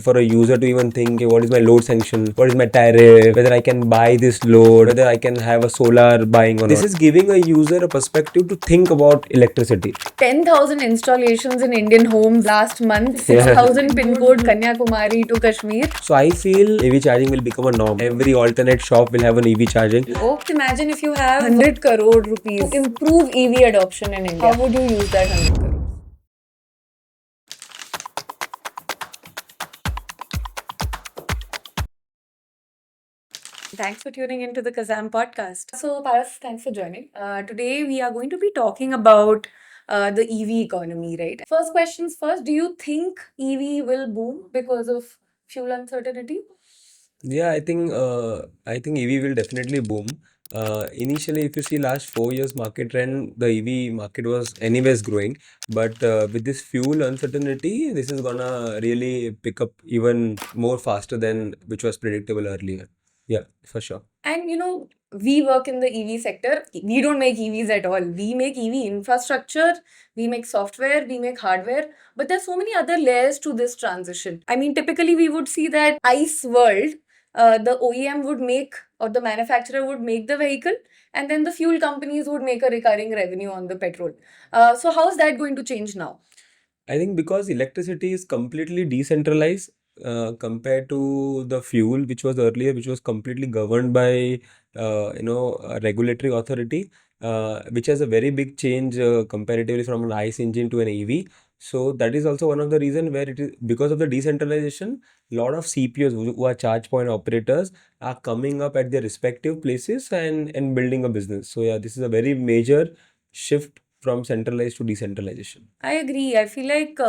for a user to even think, okay, what is my load sanction, what is my tariff, whether I can buy this load, whether I can have a solar buying or not. This is giving a user a perspective to think about electricity. 10,000 installations in Indian homes last month, Yeah. 6,000 pin code Kanyakumari to Kashmir. So I feel EV charging will become a norm. Every alternate shop will have an EV charging. Oh, imagine if you have 100 crore rupees to improve EV adoption in India. How would you use that 100 crore? Thanks for tuning into the Kazam podcast. So, Paras, thanks for joining. Today, we are going to be talking about the EV economy, right? First questions first. Do you think EV will boom because of fuel uncertainty? Yeah, I think EV will definitely boom. Initially, if you see last 4 years market trend, the EV market was anyways growing, but with this fuel uncertainty, this is gonna really pick up even more faster than which was predictable earlier. Yeah, for sure. And we work in the EV sector. We don't make EVs at all. We make EV infrastructure, we make software, we make hardware. But there's so many other layers to this transition. I mean, typically we would see that ICE world, the OEM would make or the manufacturer would make the vehicle, and then the fuel companies would make a recurring revenue on the petrol. So how's that going to change now? I think because electricity is completely decentralized compared to the fuel, which was earlier, which was completely governed by a regulatory authority, which has a very big change comparatively from an ICE engine to an EV. So that is also one of the reason where it is because of the decentralization, a lot of CPOs who are charge point operators are coming up at their respective places and building a business. So yeah, this is a very major shift from centralized to decentralization. I agree. I feel like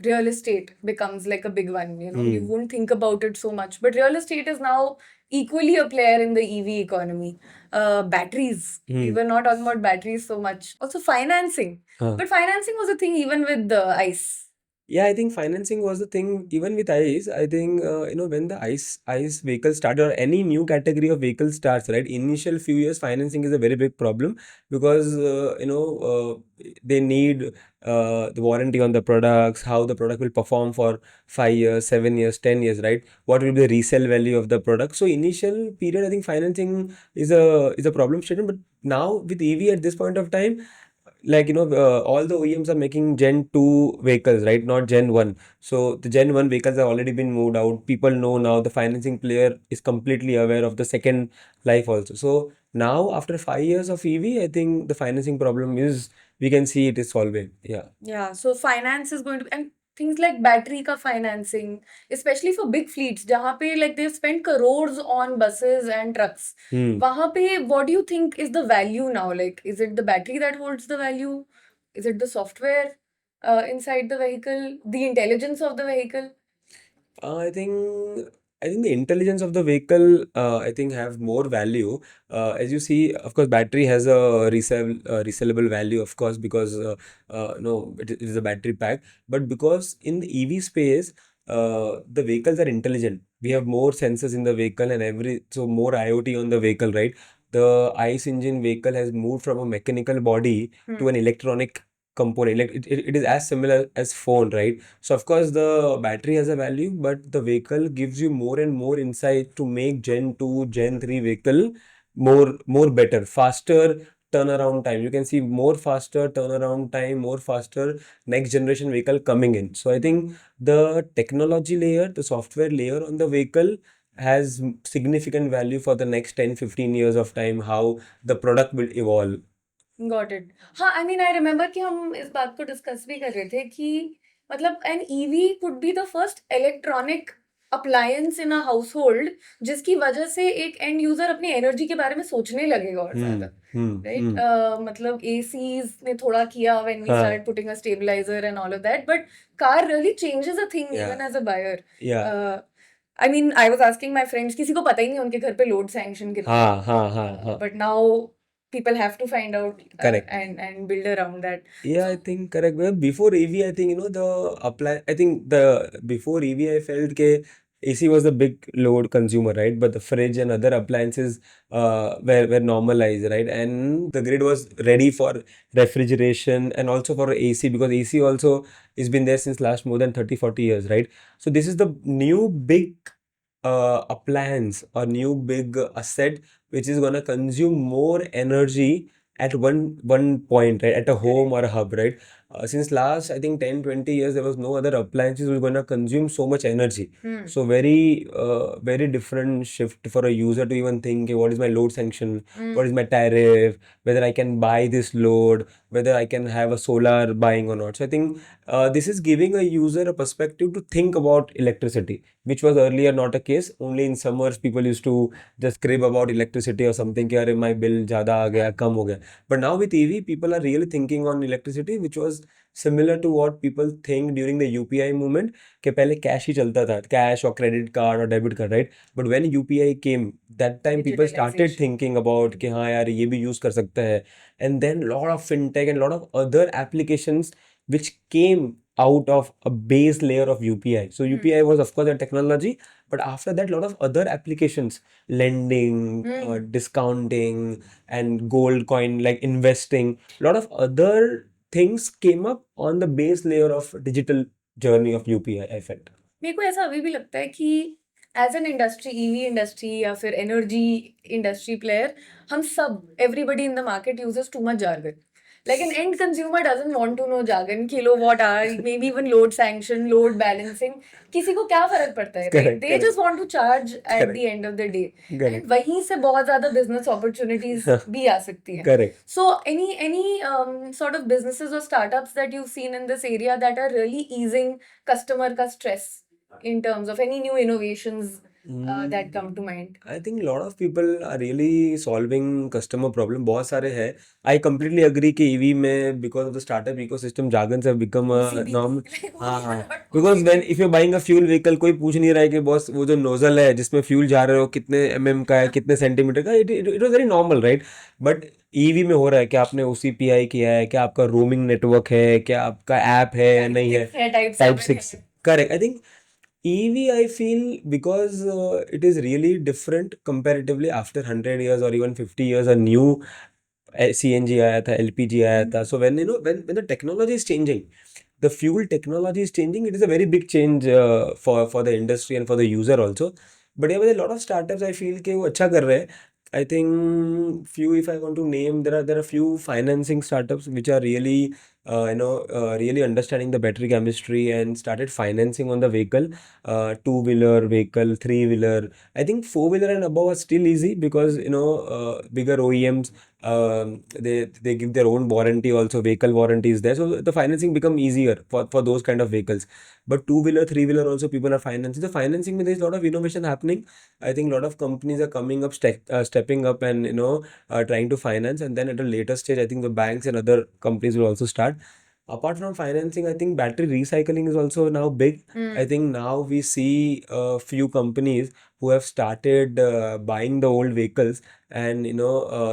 real estate becomes like a big one. You won't think about it so much, but real estate is now equally a player in the EV economy. Batteries. We were not talking about batteries so much. Also, financing. But financing was a thing even with the ICE. Yeah, I think financing was the thing even with ICE. I think when the ICE vehicle started or any new category of vehicle starts, right? Initial few years financing is a very big problem because they need the warranty on the products, how the product will perform for 5 years, 7 years, 10 years, right? What will be the resale value of the product? So initial period, I think financing is a problem statement. But now with EV at this point of time, like all the OEMs are making Gen 2 vehicles, right? Not Gen 1. So the Gen 1 vehicles have already been moved out. People know now the financing player is completely aware of the second life also. So now after 5 years of EV, I think the financing problem is we can see it is solving. Yeah. Yeah, so finance is going to and things like battery ka financing, especially for big fleets, jahan pe like they've spent crores on buses and trucks. Wahan pe, what do you think is the value now? Like, is it the battery that holds the value? Is it the software inside the vehicle? The intelligence of the vehicle? Uh, I think I think the intelligence of the vehicle I think have more value. As you see, of course, battery has a resellable value, of course, because no, it is a battery pack. But because in the EV space, the vehicles are intelligent. We have more sensors in the vehicle and so more IoT on the vehicle, right? The ICE engine vehicle has moved from a mechanical body to an electronic component. Like it is as similar as phone, right? So of course the battery has a value, but the vehicle gives you more and more insight to make Gen 2, Gen 3 vehicle more better, faster turnaround time. You can see more faster turnaround time, more faster next generation vehicle coming in. So I think the technology layer, the software layer on the vehicle has significant value for the next 10, 15 years of time, how the product will evolve. Got it हाँ आई mean I remember कि हम इस बात को discuss भी कर रहे थे कि मतलब N EV could be the first electronic appliance in a house hold जिसकी वजह से एक एंड यूजर अपनी एनर्जी के बारे में सोचने लगेगा और ज्यादा राइट मतलब एसीज ने थोड़ा किया when we start putting a stabiliser and all of that but car really changes a thing even as a buyer I mean I was asking my friends किसी को पता ही नहीं उनके घर पे लोड सैंक्शन कितना but now people have to find out Correct. and build around that. Yeah, I think correct. Well, before EV, I think the apply. I think the before EV, I felt ke AC was the big load consumer, right? But the fridge and other appliances were normalized, right? And the grid was ready for refrigeration and also for AC, because AC also has been there since last more than 30-40 years, right? So this is the new big appliance or new big asset which is gonna consume more energy at one point, right? At a home or a hub, right? Since last, I think, 10-20 years, there was no other appliances which were gonna consume so much energy. So very different shift for a user to even think, "Okay, what is my load sanction? What is my tariff? Whether I can buy this load, whether I can have a solar buying or not." So I think this is giving a user a perspective to think about electricity, which was earlier not a case. Only in summers people used to just crib about electricity or something, कि अरे my bill ज़्यादा आ गया, कम हो गया. But now with EV, people are really thinking on electricity, which was similar to what people think during the UPI movement, कि पहले cash ही चलता था, कैश और क्रेडिट कार्ड और debit card, right? But when UPI came, that time people started Digitalization. thinking about कि हाँ यार ये भी यूज़ कर सकते हैं. And then lot of fintech and lot of other applications which came out of a base layer of UPI. So UPI was of course a technology, but after that, lot of other applications, lending, discounting, and gold coin, like investing, lot of other things came up on the base layer of digital journey of UPI, I felt. मेरे को ऐसा अभी भी लगता है कि as an industry, EV industry या फिर एनर्जी इंडस्ट्री प्लेयर, हम सब, everybody in the market uses too much jargon. Like an end consumer doesn't want to know jargon, kilowatt hour, maybe even load sanction, load balancing. किसी को क्या फर्क पड़ता है, right? Correct, They correct. just want to charge at Correct. the end of the day. Correct. And वहीं से बहुत ज़्यादा business opportunities भी आ सकती हैं. Correct. So any sort of businesses or startups that you've seen in this area that are really easing customer का stress in terms of any new innovations that come to mind? I think a lot of people are really solving customer problem. बहुत सारे हैं. I completely agree कि EV में, because of the startup ecosystem, jargons have become a norm. हाँ, because when if you're buying a fuel vehicle, कोई पूछ नहीं रहा है कि बॉस वो जो नोजल है जिसमें फ्यूल जा रहे हो कितने का है, कितने सेंटीमीटर का, it was very normal, right? But EV में हो रहा है कि आपने OCPI किया है, क्या आपका रोमिंग नेटवर्क है, क्या आपका ऐप है या नहीं है, Type Type 6. Correct. I think EV, I feel, because it is really different comparatively after 100 years or even 50 years, a new CNG आया था, LPG आया था. So when when the technology is changing, the fuel technology is changing, it is a very big change for the industry and for the user also. But yeah, with a lot of startups, I feel कि वो अच्छा कर रहे हैं. I think few, if I want to name, there are few financing startups which are really really understanding the battery chemistry and started financing on the vehicle, two-wheeler vehicle, three-wheeler. I think four-wheeler and above are still easy because bigger OEMs, they give their own warranty also, vehicle warranty is there, so the financing become easier for those kind of vehicles. But two-wheeler, three-wheeler also people are financing. The financing में there is a lot of innovation happening. I think a lot of companies are coming up, stepping up, and trying to finance. And then at a later stage, I think the banks and other companies will also start. Apart from financing, I think battery recycling is also now big. I think now we see a few companies who have started buying the old vehicles and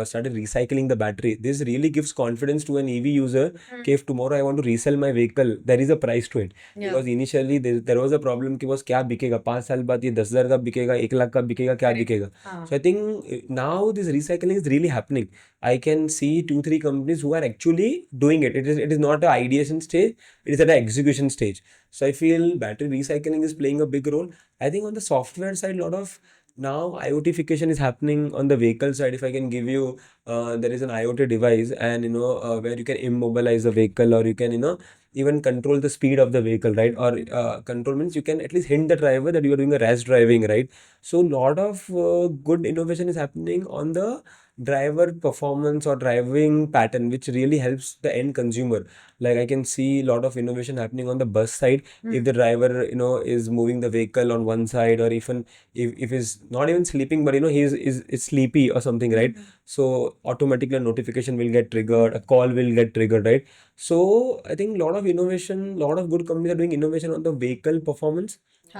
started recycling the battery. This really gives confidence to an EV user. कि if tomorrow I want to resell my vehicle, there is a price to it. Because initially there was a problem कि बस क्या बिकेगा, 5 साल बाद ये 10,000 का बिकेगा, 1 लाख का बिकेगा, क्या बिकेगा. So I think now this recycling is really happening. I can see 2-3 companies who are actually doing it. It is not an ideation stage, it is at an execution stage. So I feel battery recycling is playing a big role. I think on the software side, a lot of now IoTification is happening on the vehicle side. If I can give you, there is an IoT device, and where you can immobilize the vehicle, or you can even control the speed of the vehicle, right? Or control means you can at least hint the driver that you are doing a rash driving, right? So a lot of good innovation is happening on the driver performance or driving pattern, which really helps the end consumer. Like I can see a lot of innovation happening on the bus side. If the driver is moving the vehicle on one side, or even if he's not even sleeping, but is sleepy or something, right? So automatically a notification will get triggered, a call will get triggered, right? So I think a lot of innovation, a lot of good companies are doing innovation on the vehicle performance,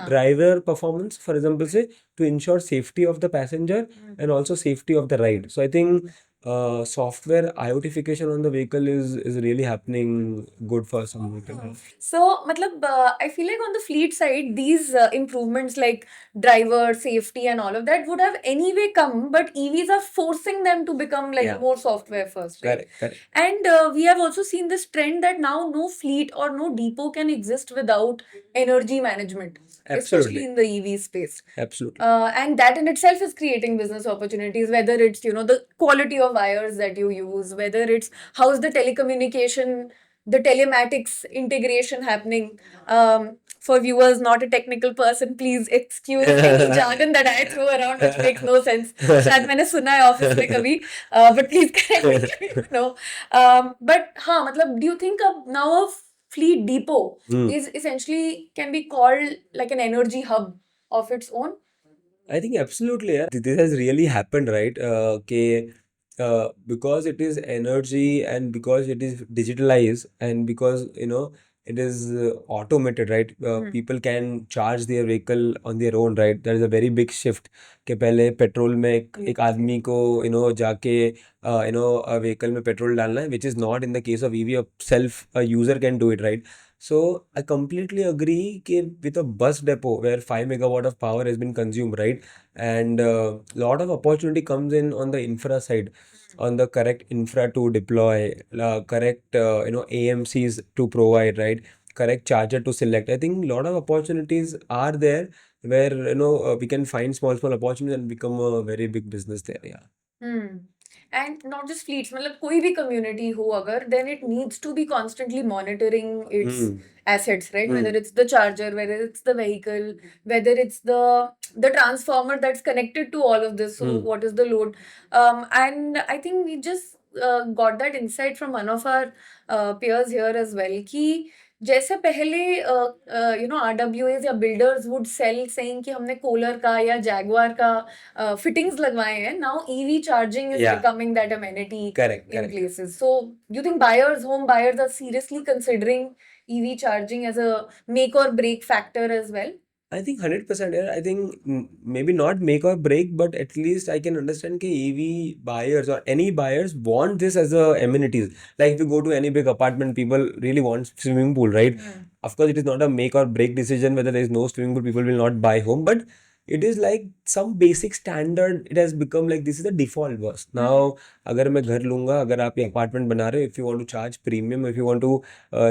driver performance, for example, say, to ensure safety of the passenger and also safety of the ride. So I think software IoTification on the vehicle is really happening good for some vehicles. So, matlab, I feel like on the fleet side, these improvements like driver safety and all of that would have anyway come, but EVs are forcing them to become like Yeah, more software first, right? correct. And we have also seen this trend that now no fleet or no depot can exist without energy management, especially Absolutely, in the EV space. absolutely. And that in itself is creating business opportunities, whether it's, you know, the quality of wires that you use, whether it's how's the telecommunication, the telematics integration happening. For viewers, not a technical person, please excuse any jargon that I throw around which makes no sense. शायद मैंने सुना है office में कभी, but please correct me if you know. But हाँ, मतलब, do you think now a fleet depot is essentially can be called like an energy hub of its own? I think absolutely, yeah. This has really happened, right? Because it is energy and because it is digitalized and because it is automated, right? People can charge their vehicle on their own, right? There is a very big shift. कि पहले petrol में एक आदमी को जाके vehicle में petrol डालना है, which is not in the case of EV. A user can do it, right? So I completely agree with a bus depot where 5 megawatt of power has been consumed, right? And lot of opportunity comes in on the infra side, on the correct infra to deploy, correct AMCs to provide, right? Correct charger to select. I think a lot of opportunities are there where we can find small opportunities and become a very big business there. Yeah. Hmm. And not just fleets, मतलब कोई भी community हो अगर, then it needs to be constantly monitoring its assets, right? Whether it's the charger, whether it's the vehicle, whether it's the transformer that's connected to all of this. So what is the load? And I think we just got that insight from one of our peers here as well कि जैसे पहले RWAs या builders would sell saying कि हमने Kohler का या Jaguar का fittings लगवाए हैं. Now EV charging is Yeah. becoming that amenity Correct. in places. So you think home buyers are seriously considering EV charging as a make or break factor as well? I think 100%. Yeah. I think maybe not make or break, but at least I can understand that EV buyers or any buyers want this as a amenities. Like if you go to any big apartment, people really want swimming pool, right? Of course, it is not a make or break decision whether there is no swimming pool, people will not buy home, but it is like some basic standard. It has become like this is the default bus. Now, अगर मैं घर लूंगा, अगर आप ये apartment बना रहे हो, if you want to charge premium, if you want to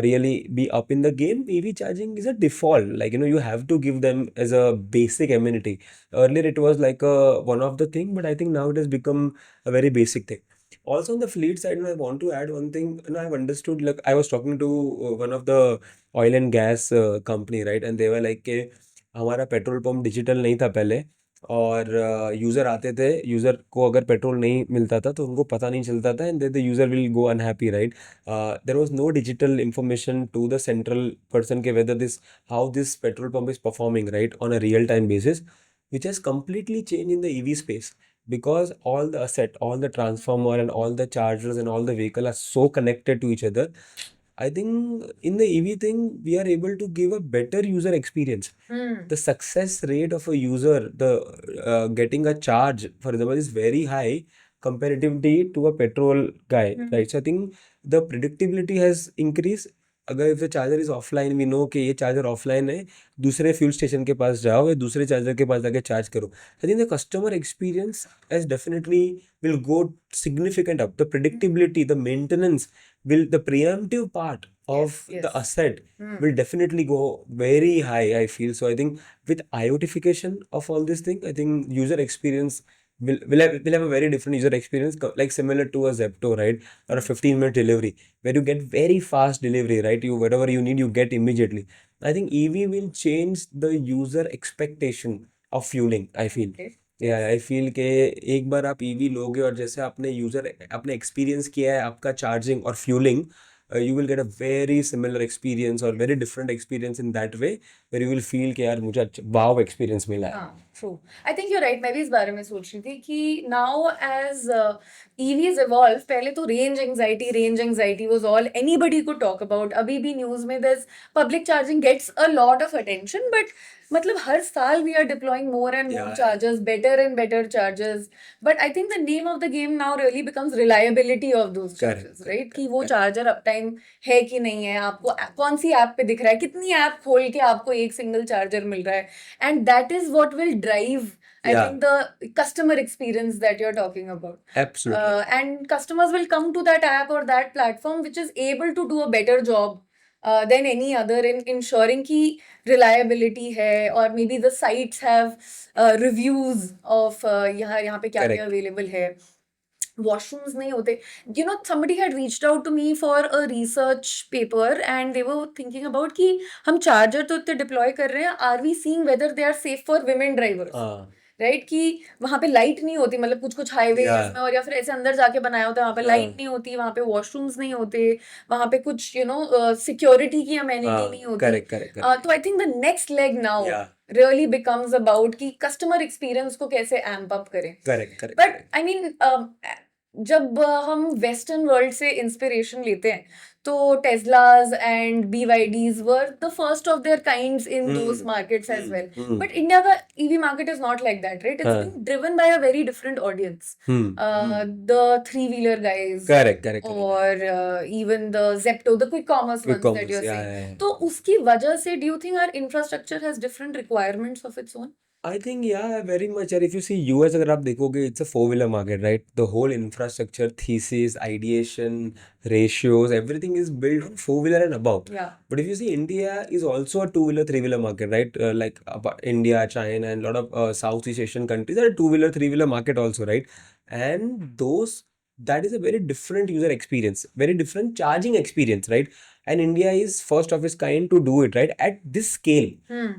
really be up in the game, EV charging is a default. Like you have to give them as a basic amenity. Earlier it was like a one of the thing, but I think now it has become a very basic thing. Also on the fleet side, I want to add one thing. I've understood. Like I was talking to one of the oil and gas company, right? And they were like, कि हमारा petrol pump digital नहीं था पहले और user आते थे, user को अगर पेट्रोल नहीं मिलता था तो उनको पता नहीं चलता था and the user will go unhappy, right? There was no digital information to the central person के whether this how this petrol pump is performing, right, on a real time basis, which has completely changed in the EV space because all the asset, all the transformer and all the chargers and all the vehicle are so connected to each other. I think in the EV thing, we are able to give a better user experience. The success rate of a user, the getting a charge, for example, is very high comparatively to a petrol guy, right? So I think the predictability has increased. अगर if the charger is offline, we know कि ये charger offline है, दूसरे fuel station के पास जाओ या दूसरे charger के पास जाके charge करो. I think the customer experience has definitely will go significant up. The predictability, the maintenance, the preemptive part of the asset will definitely go very high, I feel. So I think with IoTification of all this thing, I think user experience will have a very different user experience, like similar to a Zepto, right? Or a 15-minute delivery, where you get very fast delivery, right? Whatever you need, you get immediately. I think EV will change the user expectation of fueling, I feel. Okay. I feel कि एक बार आप EV लोगे और जैसे आपने experience किया है आपका चार्जिंग और fuelling, you will get a very similar experience or very different experience in that way where you will feel कि यार मुझे wow experience मिला है. True. I think you're right. मैं भी इस बारे में सोच रही थी कि now as EVs evolve, पहले तो range anxiety was all anybody could talk about. अभी भी news में there's public charging gets a lot of attention, but मतलब हर साल we are deploying more and more Yeah, chargers, better and better chargers. But I think the name of the game now really becomes reliability of those correct, chargers, correct, right? कि correct, वो correct. Charger up time है कि नहीं है, आपको कौन सी app पे दिख रहा है, कितनी ऐप खोल के आपको एक सिंगल चार्जर मिल रहा है, and that is what will drive I Yeah, think the customer experience that you're talking about. absolutely. And customers will come to that app or that platform which is able to do a better job than any other in ensuring कि reliability है, or maybe the sites have reviews of यहाँ यहाँ पे क्या क्या Correct. available है. Washrooms नहीं होते. You know, somebody had reached out to me for a research paper and they were thinking about कि हम चार्जर तो इतने डिप्लॉय कर रहे हैं, are we seeing whether they are safe for women drivers? Right कि वहां पे लाइट नहीं होती, मतलब कुछ कुछ हाईवेज Yeah. में, और या फिर ऐसे अंदर जाके बनाया होता है, वहां पे लाइट हाँ, नहीं होती, वहां पे वॉशरूम्स नहीं होते, वहां पे कुछ सिक्योरिटी की अमेनिटी हाँ, नहीं होती. correct, correct, correct. तो I think the next leg now Yeah, really becomes about कि कस्टमर एक्सपीरियंस को कैसे एम्प अप करें. correct, correct, बट correct. आई मीन जब हम वेस्टर्न वर्ल्ड से इंस्पिरेशन लेते हैं, तो Teslas and BYDs were the first of their kinds in those Hmm. Markets as well. Hmm. But India का EV market is not like that, right? It's हाँ. being driven by a very different audience. Hmm. The three-wheeler guys, Correct, correct, correct. or even the Zepto, the quick commerce Quick ones that commerce. you're Yeah, saying. yeah, yeah. तो उसकी वजह से, do you think our infrastructure has different requirements of its own? I think yeah, very much. And if you see US, अगर आप देखोगे, it's a four-wheeler market, right? The whole infrastructure, thesis, ideation, ratios, everything is built on four-wheeler and above. Yeah. But if you see, India is also a two-wheeler, three-wheeler market, right? Like India, China, and a lot of Southeast Asian countries are a two-wheeler, three-wheeler market also, right? And that is a very different user experience, very different charging experience, right? And India is first of its kind to do it, right? At this scale.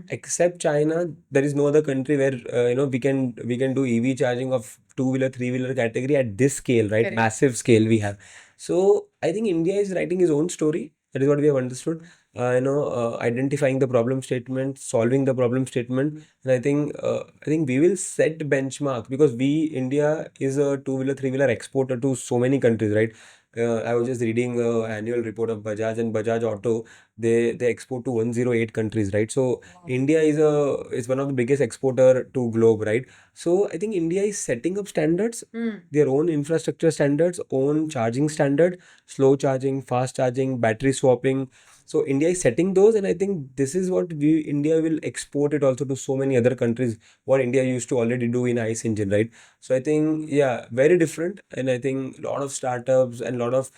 Except China, there is no other country where we can do EV charging of two-wheeler, three-wheeler category at this scale, right? Correct. Massive scale we have. So I think India is writing his own story. That is what we have understood. Identifying the problem statement, solving the problem statement, and I think we will set benchmark because India is a two-wheeler, three-wheeler exporter to so many countries, right? I was just reading annual report of Bajaj, and Bajaj Auto, they export to 108 countries, right? So India is one of the biggest exporter to globe, right? So I think India is setting up standards, their own infrastructure standards, own charging standard, slow charging, fast charging, battery swapping. So India is setting those, and I think this is what India will export it also to so many other countries. What India used to already do in ICE engine, right? So I think yeah, very different, and I think a lot of startups and a lot of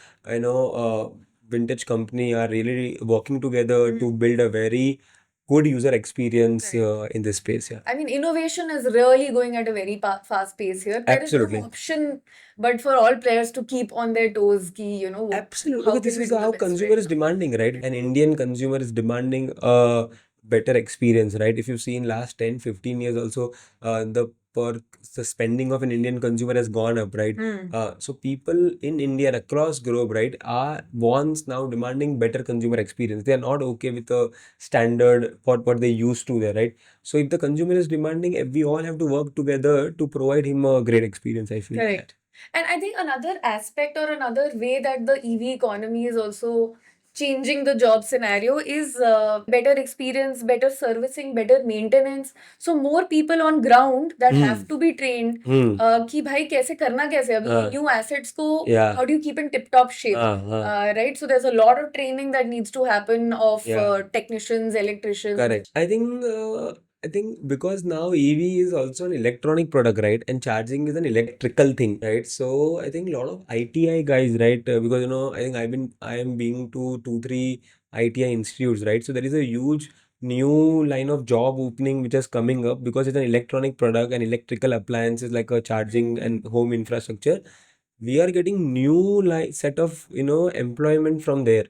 vintage company are really working together to build a very good user experience Right. in this space. Yeah, I mean, innovation is really going at a very fast pace here. There is no absolutely. option but for all players to keep on their toes. Ki, Absolutely. how Because this can we is do the how best consumer right is now? demanding, right? An Indian consumer is demanding a better experience, right? If you see in last 10, 15 years also, the spending of an Indian consumer has gone up, right? So people in India and across globe, right, are wants now demanding better consumer experience. They are not okay with the standard what they used to there, right? So if the consumer is demanding, we all have to work together to provide him a great experience, I feel. Correct. And I think another aspect or another way that the EV economy is also changing the job scenario is better experience, better servicing, better maintenance. So more people on ground that have to be trained Hmm. कि भाई कैसे करना कैसे अभी हाँ. new assets को Yeah. how do you keep in tip top shape, हाँ. right? So there's a lot of training that needs to happen of Yeah. technicians, electricians. Correct. I think because now EV is also an electronic product, right? And charging is an electrical thing, right? So I think a lot of ITI guys, right? Because I think I am being to 2, 3 ITI institutes, right? So there is a huge new line of job opening which is coming up because it's an electronic product and electrical appliances like a charging and home infrastructure. We are getting new set of employment from there.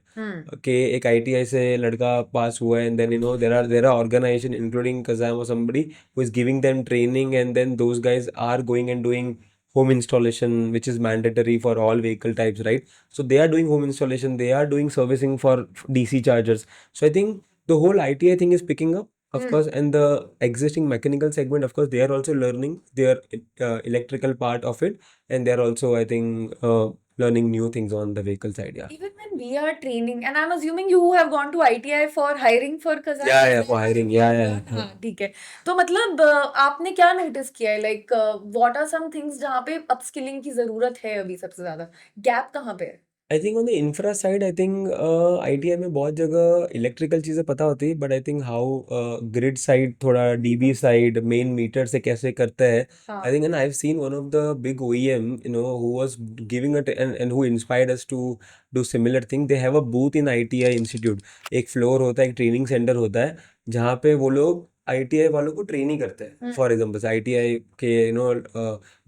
Okay, एक ITI से लड़का पास हुआ है, and then there are organization including Kazam or somebody who is giving them training, and then those guys are going and doing home installation, which is mandatory for all vehicle types, right? So they are doing home installation, they are doing servicing for DC chargers. So I think the whole ITI thing is picking up, of course, and the existing mechanical segment, of course, they are also learning their electrical part of it, and they are also, I think, learning new things on the vehicle side. Yeah. Even when we are training, and I'm assuming you have gone to ITI for hiring for Kazakh, Yeah, is yeah, that for how hiring. you Yeah, have yeah. gone? हाँ ठीक है. तो मतलब आपने क्या notice किया है, like what are some things जहाँ पे अपस्किलिंग की जरूरत है अभी सबसे ज्यादा, गैप कहाँ पे है? I think on the infra side, I think ITI में बहुत जगह इलेक्ट्रिकल चीज़ें पता होती है, but I think how grid side, थोड़ा डीबी साइड, मेन मीटर से कैसे करते हैं. हाँ I think, and I've seen one of the big OEM, who was giving it and who inspired us to do similar thing. They have a booth in ITI Institute. एक floor होता है, एक training centre होता है, जहाँ पे वो लोग आईटीआई वालों को ट्रेन ही करते हैं. फॉर एग्जाम्पल आईटीआई के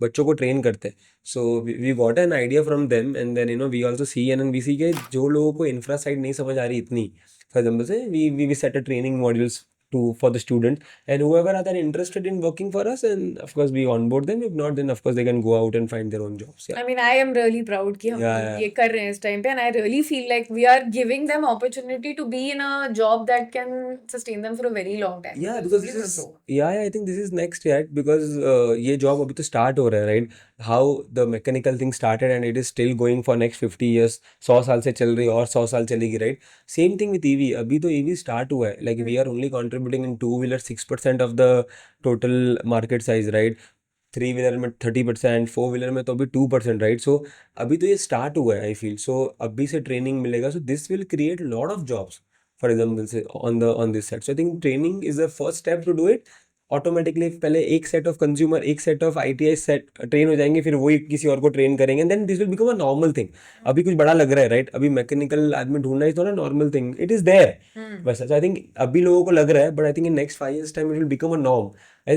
बच्चों को ट्रेन करते हैं. So we got an idea from them, and then we also see and we see कि जो लोगों को इंफ्रा साइड नहीं समझ आ रही इतनी, for example से we set a training modules to for the student, and whoever are then interested in working for us, and of course we onboard them. If not, then of course they can go out and find their own jobs. Yeah. I mean, I am really proud कि हम Yeah, लोग yeah. ये कर रहे हैं इस time पे, and I really feel like we are giving them opportunity to be in a job that can sustain them for a very long time. Yeah, Because because we this were is broke. yeah, I think this is next yet, because ये job अभी तो start हो रहा है, right? How the mechanical thing started and it is still going for next 50 years. 100 साल से चल रही है और 100 साल चलेगी, right? Same thing with EV. अभी तो EV start हुआ है. Like we are only contributing in two-wheeler 6% of the total market size, right? Three wheeler में 30%, फोर व्हीलर में तो अभी 2%, राइट? सो अभी तो ये स्टार्ट हुआ है, आई फील. सो अभी से ट्रेनिंग मिलेगा, so this will create lot of jobs, for example say on this set. So I think training is the first step to do it. Automatically पहले एक सेट ऑफ कंज्यूमर, एक set of ITI set train हो जाएंगे, फिर वही किसी और को ट्रेन करेंगे, and then this will become a normal thing. अभी कुछ बड़ा लग रहा है, राइट? अभी मैकेनिकल आदमी ढूंढना is not a normal thing, it is there. वैसे आई थिंक अभी लोगों को लग रहा है, but I think in next 5 years time it will become a norm. I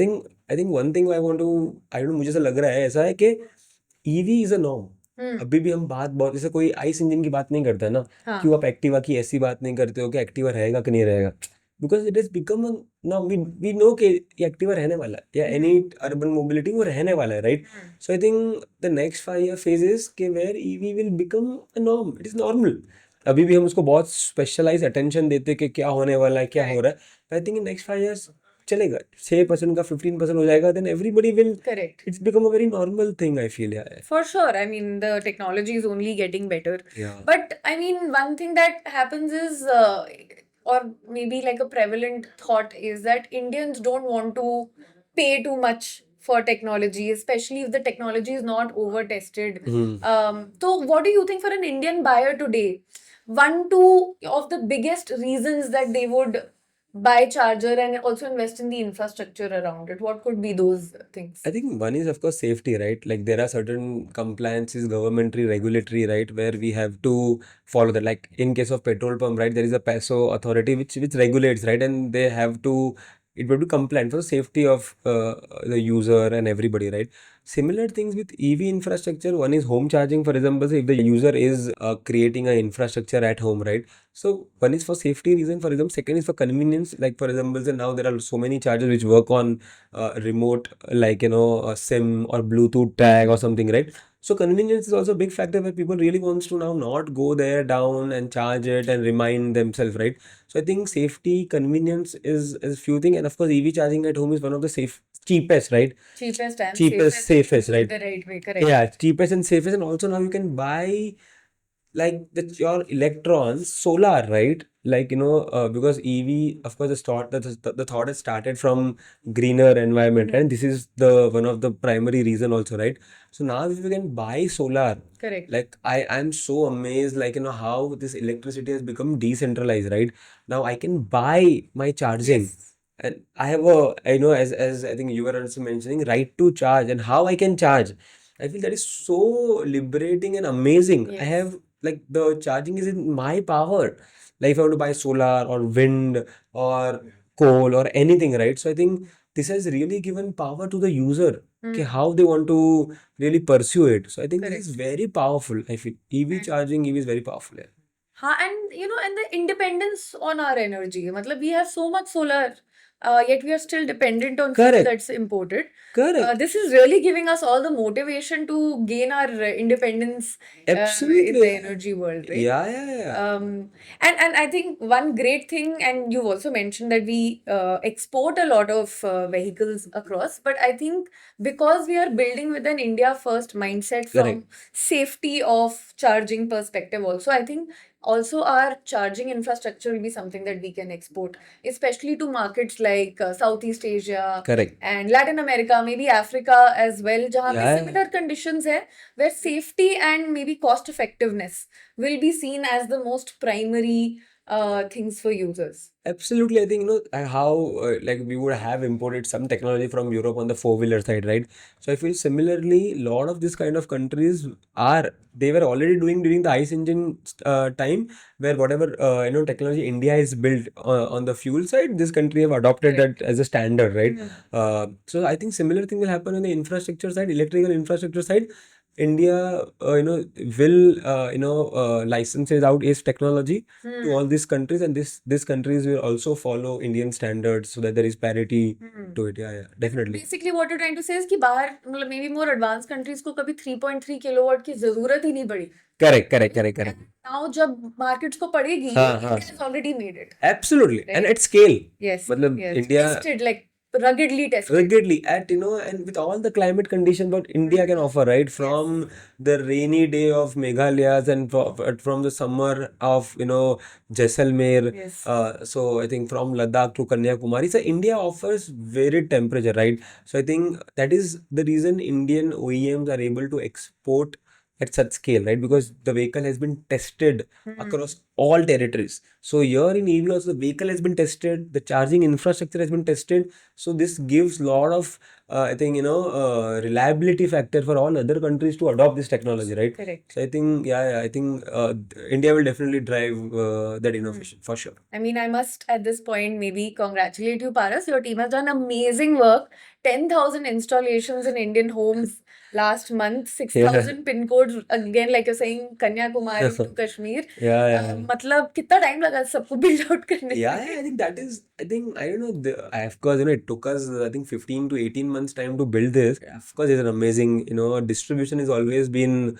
think one thing I want to, I don't, मुझे ऐसा लग रहा है ऐसा है कि ईवी इज अ नॉर्म. अभी भी हम बात बहुत, जैसे कोई आइस इंजन की बात नहीं करता है ना, हाँ क्यों आप एक्टिवा की ऐसी बात नहीं करते हो कि एक्टिवा रहेगा कि नहीं रहेगा? Because it is become now we know कि ये एक्टिवा रहने वाला है, या एनी अर्बन मोबिलिटी वो रहने वाला है, right? So I think the next 5 year phase is के where EV will become a norm, it is normal. अभी भी हम उसको बहुत स्पेशलाइज अटेंशन देते हैं कि क्या होने वाला है, क्या हो रहा है. I think in next 5 years चलेगा, 6% का 15% हो जाएगा, then everybody will, correct. it's become a very normal thing, I feel. Yeah. For sure. I mean, the technology is only getting better. Yeah. But I mean, one thing that happens is, or maybe like a prevalent thought is that Indians don't want to pay too much for technology, especially if the technology is not over tested. So, what do you think for an Indian buyer today? Two of the biggest reasons that they would buy charger and also invest in the infrastructure around it. What could be those things? I think one is of course safety, right? Like there are certain compliances, governmentary, regulatory, right, where we have to follow that. Like in case of petrol pump, right, there is a PESO authority which regulates, right, and they have to, it will be compliant for the safety of the user and everybody, right? Similar things with EV infrastructure. One is home charging, for example. If the user is creating an infrastructure at home, right? So one is for safety reason, for example. Second is for convenience. Like for example, say now there are so many chargers which work on remote, like a SIM or Bluetooth tag or something, right? So convenience is also a big factor where people really wants to now not go there down and charge it and remind themselves, right? So I think safety, convenience is few thing, and of course EV charging at home is one of the cheapest, right? Cheapest and Cheapest, safest, right? the right way, correct. Yeah, cheapest and safest, and also now you can buy like your electrons solar, right? Like because EV, of course, the thought has started from greener environment, and this is the one of the primary reason also, right? So now if you can buy solar, Correct. like I'm so amazed, like how this electricity has become decentralized, right? Now I can buy my charging, and I have as I think you were also mentioning, right to charge, and how I can charge. I feel that is so liberating and amazing. I Yes. have, like, the charging is in my power. Like if I want to buy solar or wind or coal or anything, right? So I think this has really given power to the user, okay, how they want to really pursue it. So I think this is very powerful. I feel EV charging, EV is very powerful. Yeah. हाँ, and and the independence on our energy. मतलब we have so much solar yet we are still dependent on fuel Correct, that's imported. correct. This is really giving us all the motivation to gain our independence in Absolutely. the energy world, right? Yeah. And I think one great thing, and you've also mentioned that we export a lot of vehicles across, but I think because we are building with an India first mindset from Correct. safety of charging perspective also, I think also our charging infrastructure will be something that we can export, especially to markets like Southeast Asia Correct. and Latin America, maybe Africa as well, जहाँ पे Yeah. similar conditions है, where safety and maybe cost effectiveness will be seen as the most primary things for users. Absolutely, I think how like we would have imported some technology from Europe on the four-wheeler side, right? So I feel similarly, a lot of this kind of countries they were already doing during the ICE engine time, where whatever technology India is built on the fuel side, this country have adopted Correct. that as a standard, right? Mm. So I think similar thing will happen on the infrastructure side, electrical infrastructure side. India, will licenses out its technology to all these countries, and these countries will also follow Indian standards so that there is parity to it. Yeah, definitely. Basically, what you're trying to say is कि बाहर मतलब maybe more advanced countries को कभी 3.3 kilowatt की जरूरत ही नहीं पड़ी. Correct. Now जब markets को पड़ेगी, India has already made it. Absolutely, and Right? at scale. Yes. मतलब Yes. India Tested, like ruggedly tested. ruggedly at and with all the climate conditions what India can offer, right? From the rainy day of Meghalaya's and from the summer of Jaisalmer. Yes. So I think from Ladakh to Kanyakumari, so India offers varied temperature, right? So I think that is the reason Indian OEMs are able to export at such scale, right? Because the vehicle has been tested across all territories. So here in EV also the vehicle has been tested, the charging infrastructure has been tested. So this gives lot of I think reliability factor for all other countries to adopt this technology, right? Correct. So I think I think India will definitely drive that innovation for sure. I mean, I must at this point maybe congratulate you, Paras. Your team has done amazing work. 10,000 installations in Indian homes last month, 6,000 pin codes. Again, like you're saying, Kanyakumari to Kashmir. Yeah. मतलब कितना time लगा सबको build out करने Yeah, में? I think that is, I think, I don't know, of course, it took us, I think, 15 to 18 months time to build this. Of course, it's an amazing, distribution has always been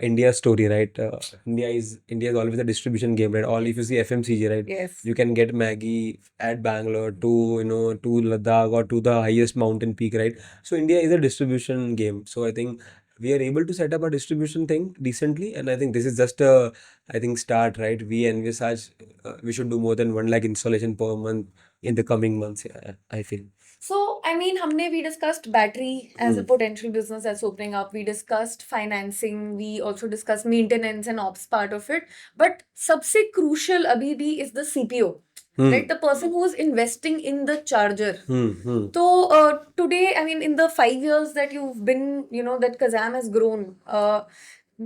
India's story, right? India is always a distribution game, right? All if you see FMCG, right? Yes. You can get Maggie at Bangalore to Ladakh or to the highest mountain peak, right? So India is a distribution game. So I think we are able to set up a distribution thing decently, and I think this is just a, I think, start, right? We envisage we should do more than 1 lakh installation per month in the coming months. Yeah, I feel. So, I mean, we discussed battery as a potential business that's opening up. We discussed financing. We also discussed maintenance and ops part of it. But सबसे crucial अभी भी is the CPO, right? The person who's investing in the charger. So, today, I mean, in the 5 years that you've been, that Kazam has grown,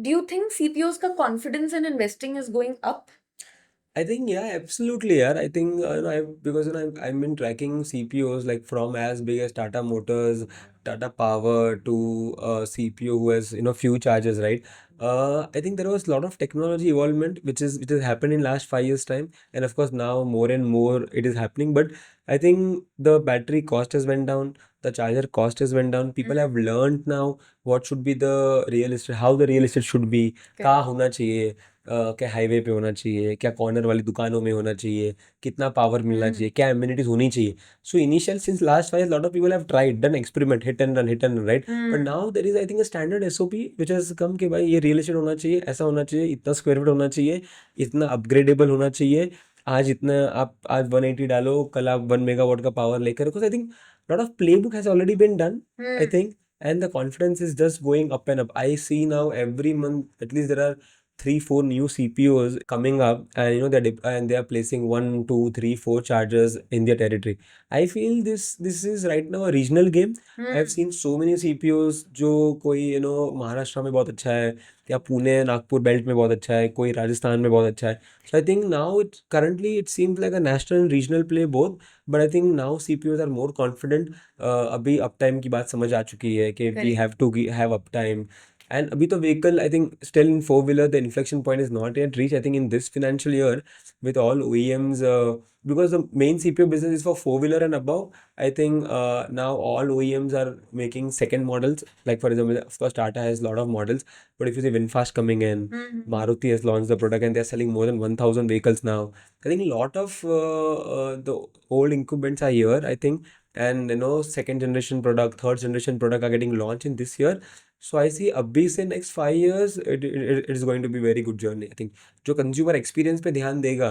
do you think CPO's ka confidence in investing is going up? I think absolutely, yeah. I think because I've been tracking CPOs like from as big as Tata Motors, Tata Power to CPO who has few chargers, right? I think there was a lot of technology evolvement which has happened in last 5 years time, and of course now more and more it is happening. But I think the battery cost has went down, the charger cost has went down. People have learned now what should be the real estate, how the real estate should be, कहाँ होना चाहिए, क्या highway पे होना चाहिए, क्या corner वाली दुकानों में होना चाहिए, कितना पावर मिलना चाहिए, क्या एमिनिटीज होनी चाहिए. So initial since last 5 years, lot of people have tried, done experiment, hit and run, right? But now there is I think a standard SOP which has come कि भाई ये रियल एस्टेट होना चाहिए, ऐसा होना चाहिए, इतना स्क्वायर फीट होना चाहिए, इतना अपग्रेडेबल होना चाहिए. आज इतना आप आज 180 डालो, कल आप 1 मेगावाट का पावर लेकर, because I think lot of playbook has already been done, I think, and the confidence is just going up and up. I see now every month at least there are 3 4 new CPOs coming up, and they are placing 1 2 3 4 chargers in their territory. I feel this is right now a regional game. I've seen so many CPOs जो कोई महाराष्ट्र में बहुत अच्छा है, या Pune Nagpur belt में बहुत अच्छा है, कोई राजस्थान में बहुत अच्छा है. So I think now it seems like a national and regional play both, but I think now CPOs are more confident. अभी uptime की बात समझ आ चुकी है कि we have to have uptime, And abhi to vehicle, I think still in four-wheeler, the inflection point is not yet reached. I think in this financial year, with all OEMs, because the main CPO business is for four-wheeler and above, I think now all OEMs are making second models. Like for example, of course, Tata has a lot of models, but if you see VinFast coming in, Maruti has launched the product and they're selling more than 1,000 vehicles now. I think a lot of the old incumbents are here, I think, and second generation product, third generation product are getting launched in this year. So I see abhi se next 5 years, it is going to be very good journey. I think जो consumer experience पे ध्यान देगा,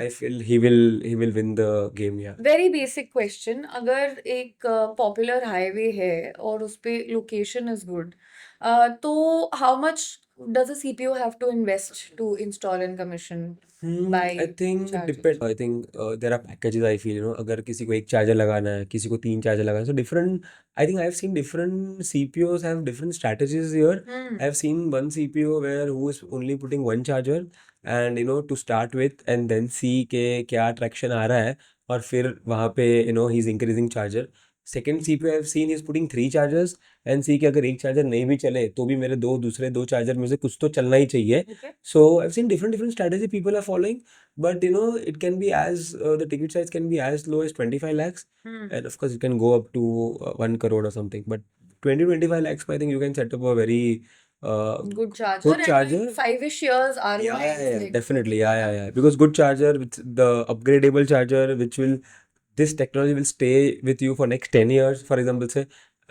I feel he will win the game. Yeah. Very basic question, अगर एक popular highway है और उस पे लोकेशन इज गुड, तो how much does a CPU have to invest to install and commission by I think charger? depend. I think there are packages. I feel अगर किसी को एक चार्जर लगाना है, किसी को 3 चार्जर लगाना है, so different. I think I have seen different CPOs have different strategies here. I have seen one CPO where who is only putting one charger and to start with and then see के क्या traction आ रहा है और फिर वहाँ पे he's increasing charger. Second CPO I have seen he's putting 3 chargers and see कि अगर एक चार्जर नहीं भी चले तो भी मेरे दूसरे 2 चार्जर में से कुछ तो चलना ही चाहिए. Okay. So I've seen different strategy people are following, but it can be as the ticket size can be as low as 25 lakhs, and of course it can go up to 1 crore or something. But 20-25 lakhs, I think you can set up a very Good charger good and charger. like 5-ish years Yeah, ROI yeah, is yeah, like definitely. Yeah. Because good charger with the upgradable charger, this technology will stay with you for next 10 years. For example, say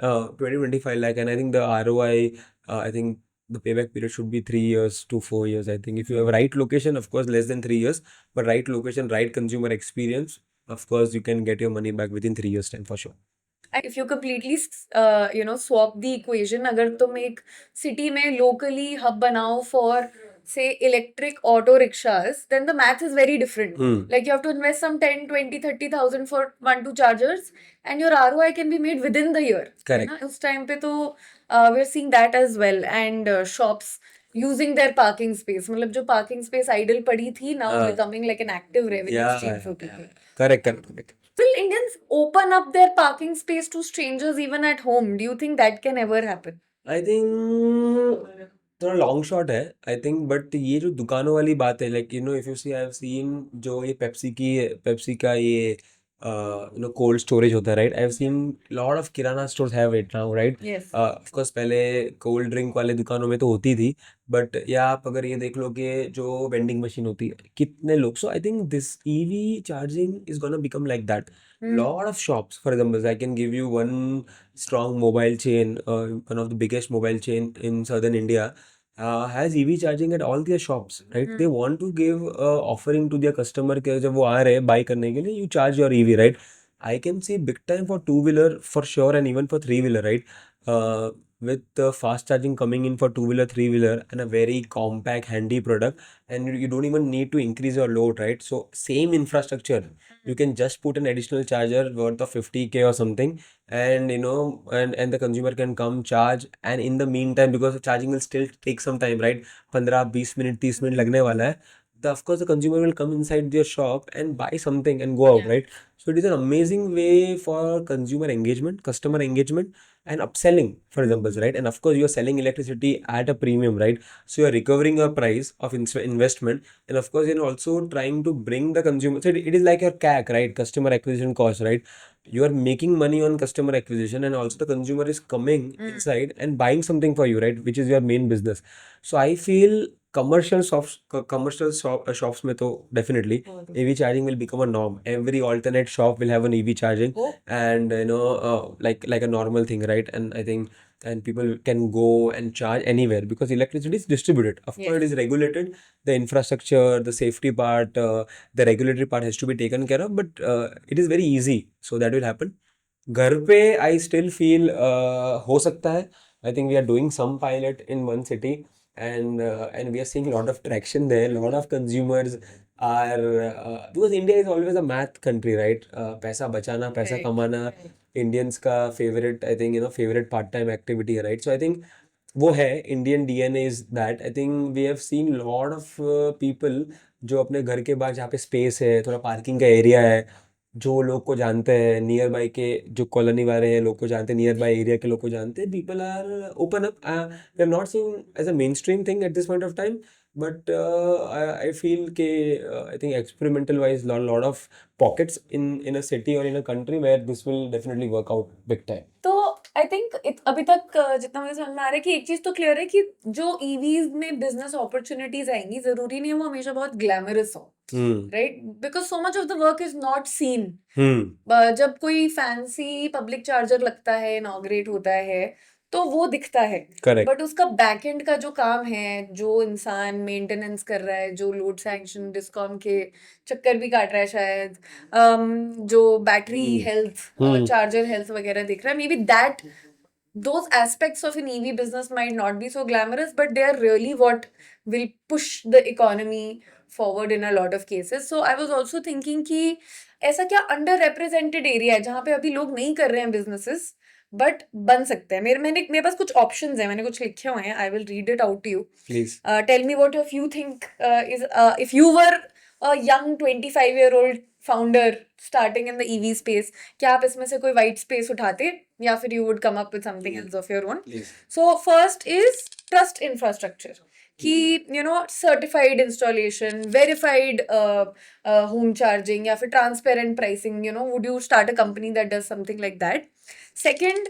20-25 lakh, and I think the ROI, I think the payback period should be 3 years to 4 years. I think if you have right location, of course, less than 3 years, but right location, right consumer experience, of course, you can get your money back within 3 years time for sure. if you completely swap the equation, अगर तुम एक city में locally hub बनाओ for say electric auto rickshaws, then the math is very different. Like you have to invest some 10, 20, 30,000 for 1-2 chargers and your ROI can be made within the year. Correct. है ना? उस time पे तो we're seeing that as well, and shops using their parking space, मतलब जो parking space idle पड़ी थी now becoming like an active revenue stream for people. Correct. Will Indians open up their parking space to strangers even at home? Do you think that can ever happen? I think थोड़ा long shot है I think, but ये जो दुकानों वाली बात है, like if you see I have seen जो ये पेप्सी का ये कोल्ड स्टोरेज होता है, right? I have seen lot of kirana stores have it now, right? Yes. Of course पहले कोल्ड ड्रिंक वाले दुकानों में तो होती थी, बट या आप अगर ये देख लो कि जो वेंडिंग मशीन होती है, कितने लोग, so I think this EV charging is gonna become like that. Lot of shops, for example, I can give you one strong mobile chain, one of the biggest mobile chain in southern India, has EV charging at all their shops, right? They want to give offering to their customer कि जब वो आ रहे हैं buy करने के लिए, you charge your EV, right? I can see big time for two-wheeler for sure and even for three-wheeler, right? With the fast charging coming in for two-wheeler, three-wheeler, and a very compact, handy product, and you don't even need to increase your load, right? So same infrastructure, you can just put an additional charger worth of 50K or something, and and the consumer can come charge, and in the meantime, because charging will still take some time, right? 15-20 minute 30 minute लगने वाला है, of course the consumer will come inside their shop and buy something and go out, right? So it is an amazing way for consumer engagement, customer engagement, and upselling, for example, right? And of course you are selling electricity at a premium, right? So you are recovering a price of investment, and of course you're also trying to bring the consumer, so it is like your CAC, right? Customer acquisition cost, right? You are making money on customer acquisition, and also the consumer is coming inside and buying something for you, right? Which is your main business. So I feel shops में तो definitely EV charging will become a norm. Every alternate shop will have an EV charging, and like a normal thing, right? And I think people can go and charge anywhere because electricity is distributed. Of course, it is regulated. The infrastructure, the safety part, the regulatory part has to be taken care of, but it is very easy. So that will happen. घर पे I still feel हो सकता है. I think we are doing some pilot in one city, and we are seeing a lot of traction there. A lot of consumers are because India is always a math country, right? पैसा बचाना, पैसा Correct. कमाना, Indians का favorite, I think favorite part-time activity है, right? So I think वो है Indian DNA is that. I think we have seen lot of people जो अपने घर के बाहर जहाँ पे space है, थोड़ा parking का area है, जो लोग को जानते हैं, नियर बाय के जो कॉलोनी वाले हैं लोग को जानते हैं, नियर बाय एरिया के लोग को जानते हैं, people are open up. They're not seeing as a mainstream thing at this point of time, but I feel के I think experimental wise lot of pockets in a city or in a country where this will definitely work out big time. तो I think अभी तक जितना मुझे समझ में आ रहा है कि एक चीज तो क्लियर है कि जो ईवीज में बिजनेस अपॉर्चुनिटीज आएंगी जरूरी नहीं है वो हमेशा बहुत ग्लैमरस हो, right? Because so much of the work is not seen. जब कोई फैंसी पब्लिक चार्जर लगता है, इनॉग्रेट होता है, तो वो दिखता है. Correct. बट उसका बैक एंड का जो काम है, जो इंसान मेंटेनेंस कर रहा है, जो लोड सैंक्शन डिस्कॉम के चक्कर भी काट रहा है शायद, जो बैटरी हेल्थ, चार्जर हेल्थ वगैरह देख रहा है, may be that those aspects of an EV business might not be so glamorous, but they are really what will push the economy forward in a lot of cases. So I was also thinking कि ऐसा क्या under represented area है जहाँ पे अभी लोग नहीं कर रहे हैं businesses बट बन सकते हैं. मेरे पास कुछ ऑप्शंस हैं, मैंने कुछ लिखे हुए हैं. I will read it out to you. Please. Tell me what if you think is if you were a young 25-year-old founder starting in the EV space, क्या आप इसमें से कोई white space उठाते या फिर you would come up with something else of your own? Please. So first is trust infrastructure. कि certified installation, verified home charging या फिर transparent pricing. Would you start a company that does something like that? Second,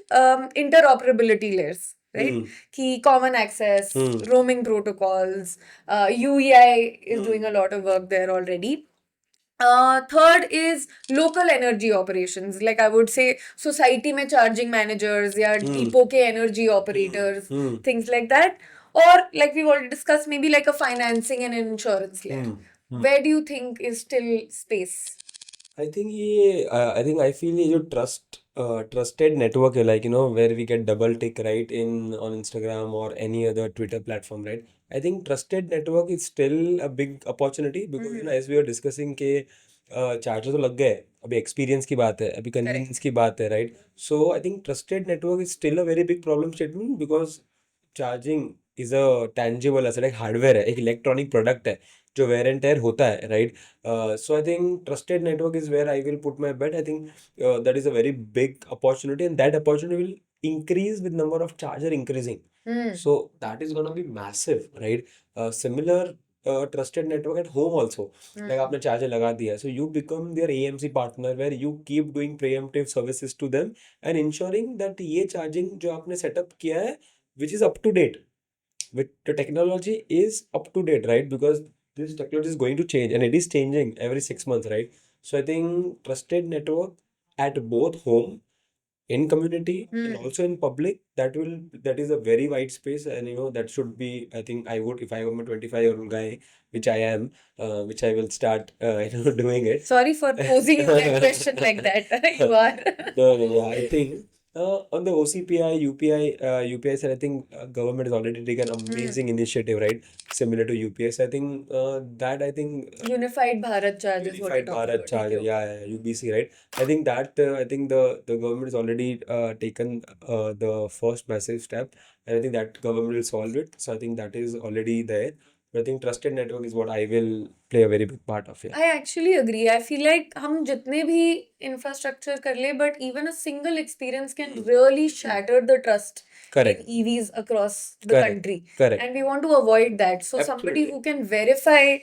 interoperability layers, right? कि common access, roaming protocols, UEI is doing a lot of work there already. Third is local energy operations, like I would say society में charging managers या depot के energy operators, things like that. Or like we've already discussed, maybe like a financing and insurance layer. Where do you think is still space? I think I feel ये जो trusted network है, like where we get double tick right in on Instagram or any other Twitter platform, right? I think trusted network is still a big opportunity because as we were discussing के charger तो लग गए, अभी experience की बात है, अभी convenience की बात है, right? So I think trusted network is still a very big problem statement because charging is a tangible asset, एक हार्डवेयर है, एक इलेक्ट्रॉनिक प्रोडक्ट है जो वेयर एंड टेयर होता है, right? So I think trusted network is where I will put my bet. I think that is a very big opportunity, and that opportunity will increase with number of charger increasing. So that is gonna be massive, right? Similar trusted network at home also. Like आपने charger लगा दिया, so you become their AMC partner where you keep doing preemptive services to them and ensuring that ये charging जो आपने setup किया है, which is up to date, with the technology is up to date, right? Because this technology is going to change and it is changing every 6 months, right? So I think trusted network at both home, in community, and also in public, that is a very wide space, and that should be, I think I would, if I am a 25-year-old guy, which I am, which I will start doing it. Sorry for posing you that question like that. You are. No, yeah, I think on the OCPI, UPI side, I think government has already taken amazing initiative, right? Similar to UPS. I think that I think Unified Bharat Charge is what you're Unified talking Bharat about. Charge, Okay. yeah, UBC, right? I think that I think the government has already taken the first massive step, and I think that government will solve it. So I think that is already there. But I think trusted network is what I will play a very big part of here. I actually agree. I feel like हम जितने भी infrastructure कर ले, but even a single experience can really shatter the trust Correct. in EVs across the Correct. country. Correct. And we want to avoid that. So somebody Absolutely. who can verify,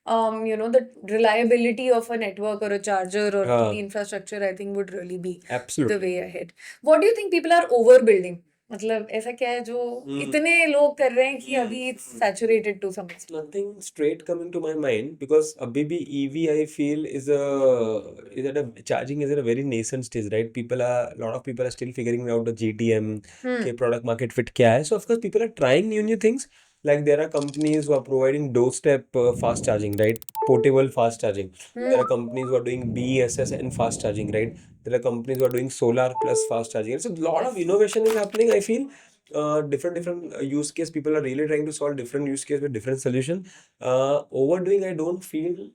the reliability of a network or a charger or any infrastructure, I think would really be the Absolutely. way ahead. What do you think people are overbuilding? मतलब ऐसा क्या है जो इतने लोग कर रहे हैं कि अभी it's saturated to some extent? Nothing straight coming to my mind because abhi bhi EV I feel is at a charging is at a very nascent stage, right? A lot of people are still figuring out the GTM, के product market fit क्या है. So of course people are trying new things. Like there are companies who are providing doorstep fast charging, right? Portable fast charging. There are companies who are doing BESS and fast charging, right? There are companies who are doing solar plus fast charging. So a lot of innovation is happening, I feel. Different use case, people are really trying to solve different use case with different solution. Overdoing, I don't feel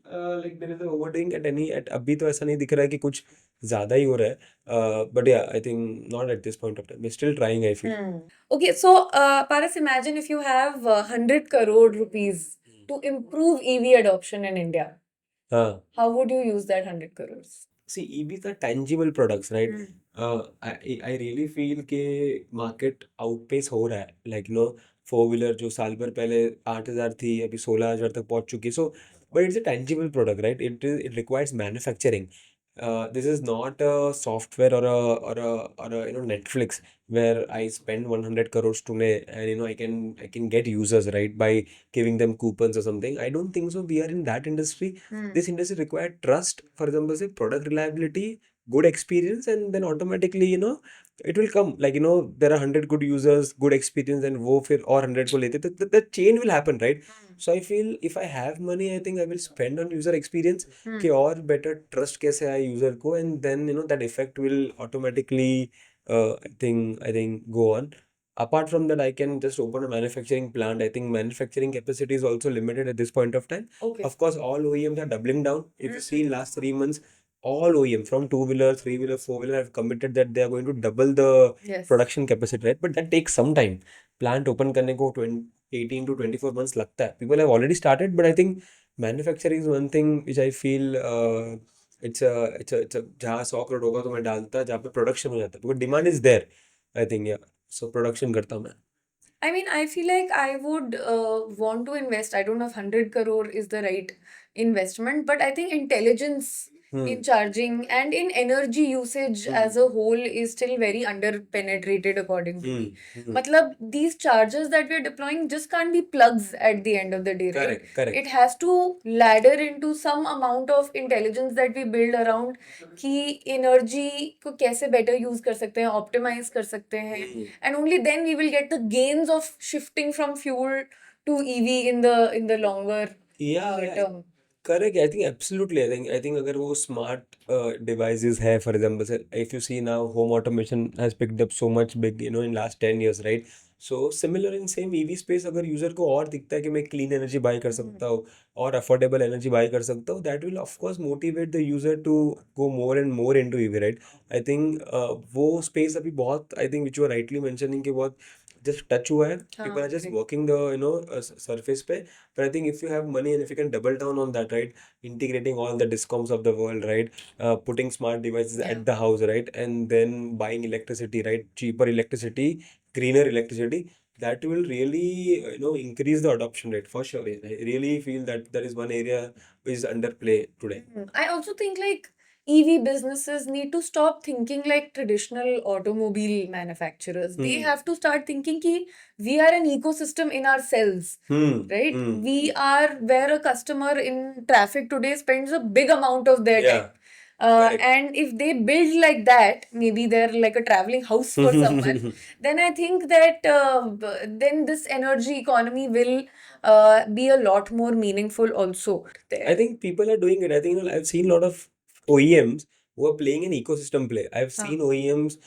like there is a overdoing at अभी तो ऐसा नहीं दिख रहा है कि कुछ ज़्यादा ही हो रहा है. But yeah, I think not at this point of time. We're still trying, I feel. Okay, so Paras, imagine if you have 100 crore rupees to improve EV adoption in India. हाँ. How would you use that 100 crores? see, EVs are tangible products, right? Hmm. I really feel के market outpace हो रहा है, like four wheeler जो साल भर पहले 8,000 थी अभी 16,000 तक पहुंच चुकी है. So but it's a tangible product, right? It requires manufacturing. This is not a software or a Netflix where I spend 100 crores today and I can get users, right, by giving them coupons or something. I don't think so. We are in that industry. Hmm. This industry requires trust, for example, say product reliability, good experience, and then automatically it will come. Like there are 100 good users, good experience, and वो फिर और 100 को लेते, तो the chain will happen, right? Hmm. So I feel if I have money, I think I will spend on user experience Hmm. कि और better trust कैसे आए user को, and then that effect will automatically I think go on. Apart from that, I can just open a manufacturing plant. I think manufacturing capacity is also limited at this point of time. Okay. Of course, all OEMs are doubling down. If you see in last 3 months, all OEM from two-wheeler, three-wheeler, four-wheeler have committed that they are going to double the Yes. production capacity, right? But that takes some time. Plant open करने को 18 to 24 months लगता है. People have already started, but I think manufacturing is one thing which I feel it's a जहाँ 100 करोड़ होगा तो मैं डालता जहाँ पे production हो जाता है. Because demand is there, I think, yeah. So production करता हूँ मैं. I mean, I feel like I would want to invest. I don't know if 100 crore is the right investment, but I think intelligence in charging and in energy usage as a whole is still very under penetrated according to me. Matlab, these chargers that we're deploying just can't be plugs at the end of the day, right? Correct. It has to ladder into some amount of intelligence that we build around कि energy को कैसे better use कर सकते हैं, optimize कर सकते हैं, and only then we will get the gains of shifting from fuel to EV in the longer Yeah, term. correct. I think absolutely. I think अगर वो smart devices है, for example, say, if you see now home automation has picked up so much big, in last 10 years, right? So similar in same EV space, अगर user को और दिखता है कि मैं clean energy buy कर सकता हूँ और affordable energy buy कर सकता हूँ, that will of course motivate the user to go more and more into EV, right? I think वो space अभी बहुत, I think which you were rightly mentioning कि बहुत just touch हुआ है. People are just correct. working the surface पे. But I think if you have money and if you can double down on that, right, integrating all the discoms of the world, right, putting smart devices Yeah. at the house, right, and then buying electricity, right, cheaper electricity, greener electricity, that will really, increase the adoption rate for sure. I really feel that that is one area which is underplay today. I also think like EV businesses need to stop thinking like traditional automobile manufacturers. They have to start thinking कि we are an ecosystem in ourselves, right? We are where a customer in traffic today spends a big amount of their time. Correct. And if they build like that, maybe they're like a traveling house for someone, then I think that then this energy economy will be a lot more meaningful also there. I think people are doing it. I think I've seen a lot of OEMs who are playing an ecosystem play. I've seen OEMs,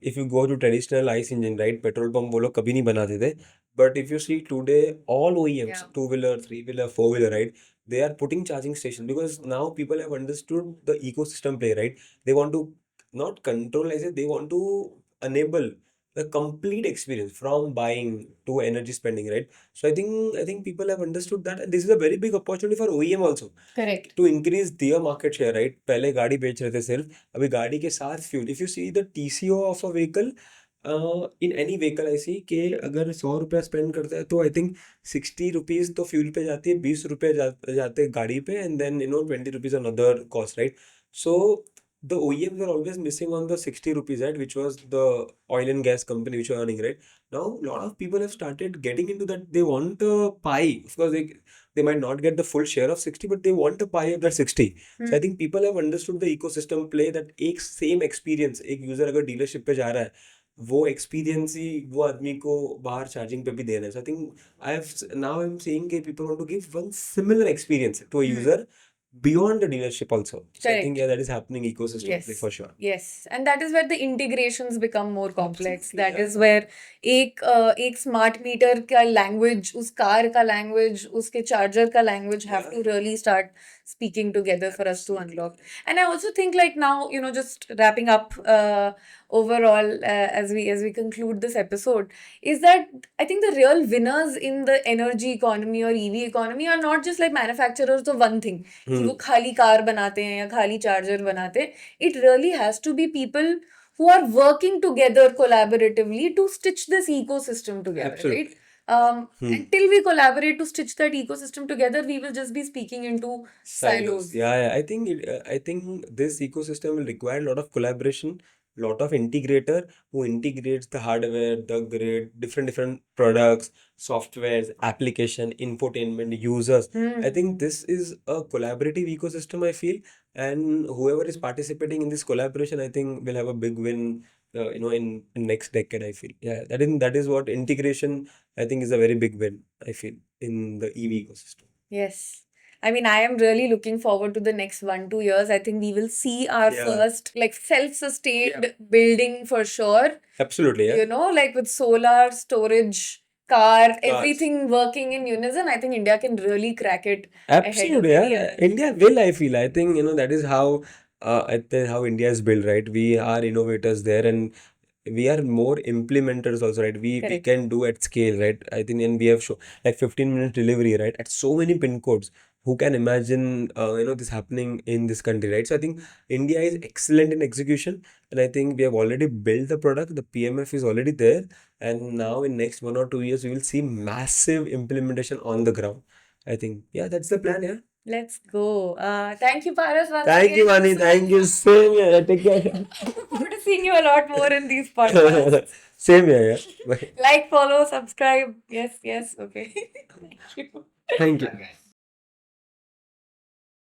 if you go to traditional ICE engine, right, petrol pump वो लोग कभी नहीं बनाते थे. But if you see today, all OEMs, Yeah. two-wheeler, three-wheeler, four-wheeler, right, they are putting charging stations because now people have understood the ecosystem play, right? They want to not control, I say, they want to enable the complete experience from buying to energy spending, right? So I think people have understood that, and this is a very big opportunity for OEM also Correct. to increase their market share, right? पहले गाड़ी बेच रहे थे सिर्फ, अभी गाड़ी के साथ fuel. If you see the TCO of a vehicle, in any vehicle I see कि अगर 100 रुपया स्पेंड करता है तो I think 60 रुपीज तो फ्यूल पे जाती है, 20 रुपये जाते हैं गाड़ी पे, and then 20 rupees another cost, right? So the OEMs were always missing on the 60 rupees, right, which was the oil and gas company which were earning, right? Now a lot of people have started getting into that. They want a pie. Of course, they might not get the full share of 60, but they want a pie of that 60. So I think people have understood the ecosystem play that एक same experience, एक user अगर dealership पे जा रहा है, वो experience ही वो आदमी को बाहर charging पे भी देना है. So I think I'm seeing कि people want to give one similar experience to a user beyond the dealership also. So I think Correct. that is happening ecosystem play for sure. Yes, and that is where the integrations become more complex. That is where एक smart meter का language, उस car का language, उसके charger का language have to really start speaking together for us to unlock. And I also think, like, now, just wrapping up overall, as we conclude this episode, is that I think the real winners in the energy economy or EV economy are not just like manufacturers of one thing, कि वो खाली car बनाते हैं या खाली charger बनाते हैं. It really has to be people who are working together collaboratively to stitch this ecosystem together, Absolutely. right? Until we collaborate to stitch that ecosystem together, we will just be speaking into silos. Yeah. I think this ecosystem will require a lot of collaboration, lot of integrator who integrates the hardware, the grid, different products, softwares, application, infotainment, users. I think this is a collaborative ecosystem, I feel, and whoever is participating in this collaboration, I think will have a big win. In next decade, I feel. Yeah, that is what integration, I think, is a very big win, I feel, in the EV ecosystem. Yes. I mean, I am really looking forward to the next 1-2 years. I think we will see our Yeah. first like self-sustained building for sure. Absolutely, yeah. Like with solar, storage, car, everything working in unison. I think India can really crack it ahead of Absolutely, any yeah. other. India will, I feel. I think, that is how how India is built, right? We are innovators there, and we are more implementers also, right? We Correct. can do at scale, right? I think, and we have show like 15 minutes delivery, right? At so many pin codes. Who can imagine this happening in this country, right? So I think India is excellent in execution, and I think we have already built the product. The PMF is already there, and now in next 1 or 2 years we will see massive implementation on the ground. I think, yeah, that's the plan, yeah. Let's go. Thank you, Paras, once Thank you, again. Vani. Thank you. Same here. Take care. Look forward to seeing you a lot more in these podcasts. Same here, yeah. Bye. Like, follow, subscribe. Yes, okay. Thank you. Thank you.